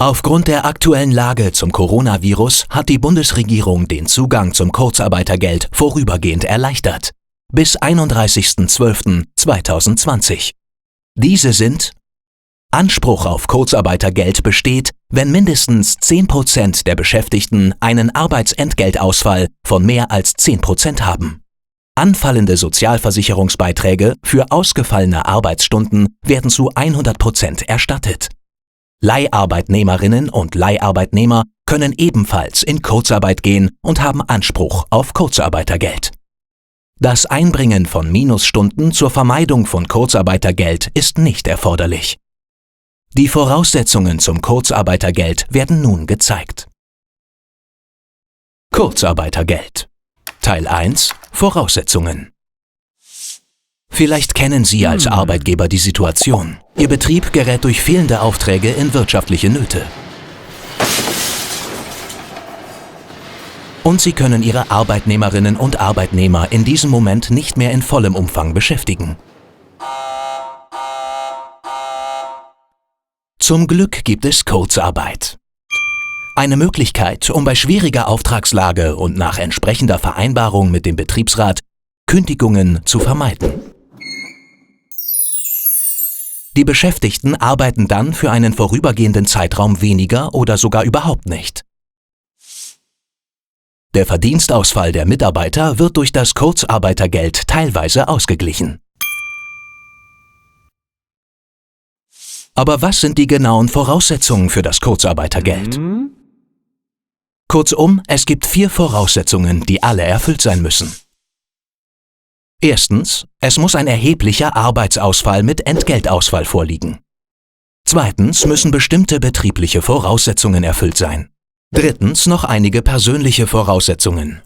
Aufgrund der aktuellen Lage zum Coronavirus hat die Bundesregierung den Zugang zum Kurzarbeitergeld vorübergehend erleichtert. Bis 31.12.2020. Diese sind: Anspruch auf Kurzarbeitergeld besteht, wenn mindestens 10% der Beschäftigten einen Arbeitsentgeltausfall von mehr als 10% haben. Anfallende Sozialversicherungsbeiträge für ausgefallene Arbeitsstunden werden zu 100% erstattet. Leiharbeitnehmerinnen und Leiharbeitnehmer können ebenfalls in Kurzarbeit gehen und haben Anspruch auf Kurzarbeitergeld. Das Einbringen von Minusstunden zur Vermeidung von Kurzarbeitergeld ist nicht erforderlich. Die Voraussetzungen zum Kurzarbeitergeld werden nun gezeigt. Kurzarbeitergeld. Teil 1 – Voraussetzungen. Vielleicht kennen Sie als Arbeitgeber die Situation. Ihr Betrieb gerät durch fehlende Aufträge in wirtschaftliche Nöte. Und Sie können Ihre Arbeitnehmerinnen und Arbeitnehmer in diesem Moment nicht mehr in vollem Umfang beschäftigen. Zum Glück gibt es Kurzarbeit. Eine Möglichkeit, um bei schwieriger Auftragslage und nach entsprechender Vereinbarung mit dem Betriebsrat Kündigungen zu vermeiden. Die Beschäftigten arbeiten dann für einen vorübergehenden Zeitraum weniger oder sogar überhaupt nicht. Der Verdienstausfall der Mitarbeiter wird durch das Kurzarbeitergeld teilweise ausgeglichen. Aber was sind die genauen Voraussetzungen für das Kurzarbeitergeld? Kurzum, es gibt 4 Voraussetzungen, die alle erfüllt sein müssen. Erstens, es muss ein erheblicher Arbeitsausfall mit Entgeltausfall vorliegen. Zweitens müssen bestimmte betriebliche Voraussetzungen erfüllt sein. Drittens noch einige persönliche Voraussetzungen.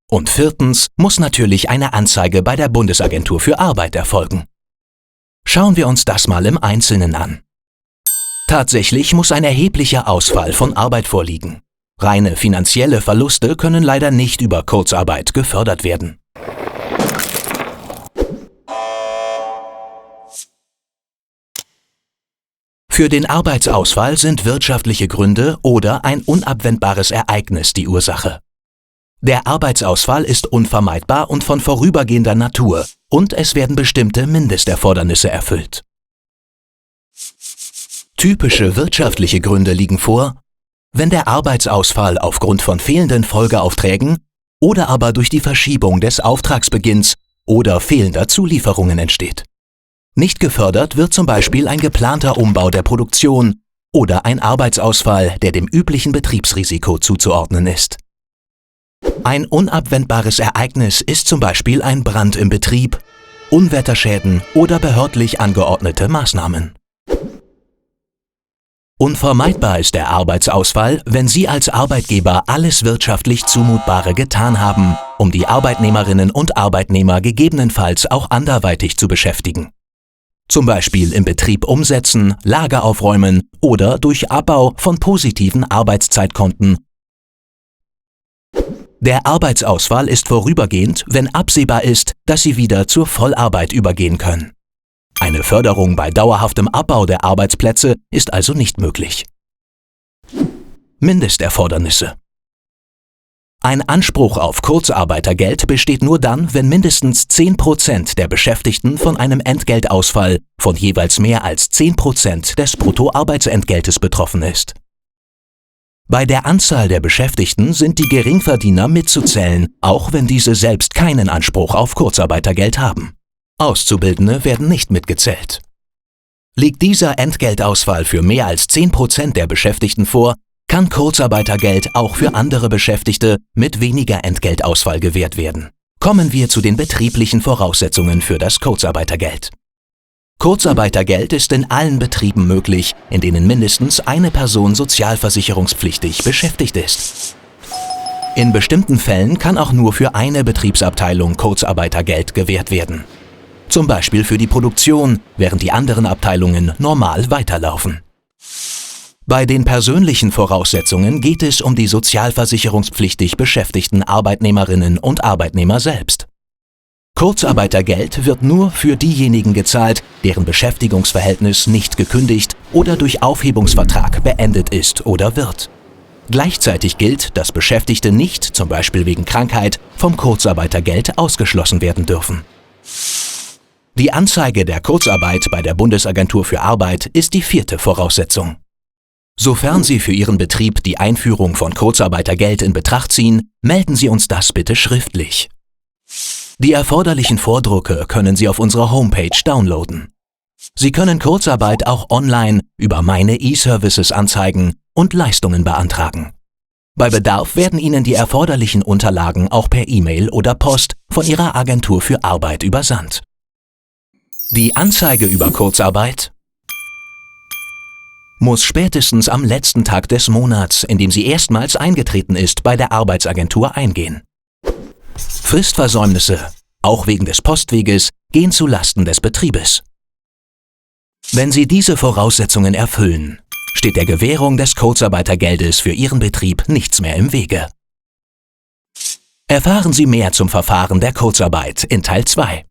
Und viertens muss natürlich eine Anzeige bei der Bundesagentur für Arbeit erfolgen. Schauen wir uns das mal im Einzelnen an. Tatsächlich muss ein erheblicher Ausfall von Arbeit vorliegen. Reine finanzielle Verluste können leider nicht über Kurzarbeit gefördert werden. Für den Arbeitsausfall sind wirtschaftliche Gründe oder ein unabwendbares Ereignis die Ursache. Der Arbeitsausfall ist unvermeidbar und von vorübergehender Natur und es werden bestimmte Mindesterfordernisse erfüllt. Typische wirtschaftliche Gründe liegen vor, wenn der Arbeitsausfall aufgrund von fehlenden Folgeaufträgen oder aber durch die Verschiebung des Auftragsbeginns oder fehlender Zulieferungen entsteht. Nicht gefördert wird zum Beispiel ein geplanter Umbau der Produktion oder ein Arbeitsausfall, der dem üblichen Betriebsrisiko zuzuordnen ist. Ein unabwendbares Ereignis ist zum Beispiel ein Brand im Betrieb, Unwetterschäden oder behördlich angeordnete Maßnahmen. Unvermeidbar ist der Arbeitsausfall, wenn Sie als Arbeitgeber alles wirtschaftlich Zumutbare getan haben, um die Arbeitnehmerinnen und Arbeitnehmer gegebenenfalls auch anderweitig zu beschäftigen. Zum Beispiel im Betrieb umsetzen, Lager aufräumen oder durch Abbau von positiven Arbeitszeitkonten. Der Arbeitsausfall ist vorübergehend, wenn absehbar ist, dass Sie wieder zur Vollarbeit übergehen können. Eine Förderung bei dauerhaftem Abbau der Arbeitsplätze ist also nicht möglich. Mindesterfordernisse. Ein Anspruch auf Kurzarbeitergeld besteht nur dann, wenn mindestens 10% der Beschäftigten von einem Entgeltausfall von jeweils mehr als 10% des Bruttoarbeitsentgeltes betroffen ist. Bei der Anzahl der Beschäftigten sind die Geringverdiener mitzuzählen, auch wenn diese selbst keinen Anspruch auf Kurzarbeitergeld haben. Auszubildende werden nicht mitgezählt. Liegt dieser Entgeltausfall für mehr als 10% der Beschäftigten vor, kann Kurzarbeitergeld auch für andere Beschäftigte mit weniger Entgeltausfall gewährt werden. Kommen wir zu den betrieblichen Voraussetzungen für das Kurzarbeitergeld. Kurzarbeitergeld ist in allen Betrieben möglich, in denen mindestens eine Person sozialversicherungspflichtig beschäftigt ist. In bestimmten Fällen kann auch nur für eine Betriebsabteilung Kurzarbeitergeld gewährt werden. Zum Beispiel für die Produktion, während die anderen Abteilungen normal weiterlaufen. Bei den persönlichen Voraussetzungen geht es um die sozialversicherungspflichtig beschäftigten Arbeitnehmerinnen und Arbeitnehmer selbst. Kurzarbeitergeld wird nur für diejenigen gezahlt, deren Beschäftigungsverhältnis nicht gekündigt oder durch Aufhebungsvertrag beendet ist oder wird. Gleichzeitig gilt, dass Beschäftigte nicht, zum Beispiel wegen Krankheit, vom Kurzarbeitergeld ausgeschlossen werden dürfen. Die Anzeige der Kurzarbeit bei der Bundesagentur für Arbeit ist die 4. Voraussetzung. Sofern Sie für Ihren Betrieb die Einführung von Kurzarbeitergeld in Betracht ziehen, melden Sie uns das bitte schriftlich. Die erforderlichen Vordrucke können Sie auf unserer Homepage downloaden. Sie können Kurzarbeit auch online über Meine E-Services anzeigen und Leistungen beantragen. Bei Bedarf werden Ihnen die erforderlichen Unterlagen auch per E-Mail oder Post von Ihrer Agentur für Arbeit übersandt. Die Anzeige über Kurzarbeit muss spätestens am letzten Tag des Monats, in dem sie erstmals eingetreten ist, bei der Arbeitsagentur eingehen. Fristversäumnisse, auch wegen des Postweges, gehen zu Lasten des Betriebes. Wenn Sie diese Voraussetzungen erfüllen, steht der Gewährung des Kurzarbeitergeldes für Ihren Betrieb nichts mehr im Wege. Erfahren Sie mehr zum Verfahren der Kurzarbeit in Teil 2.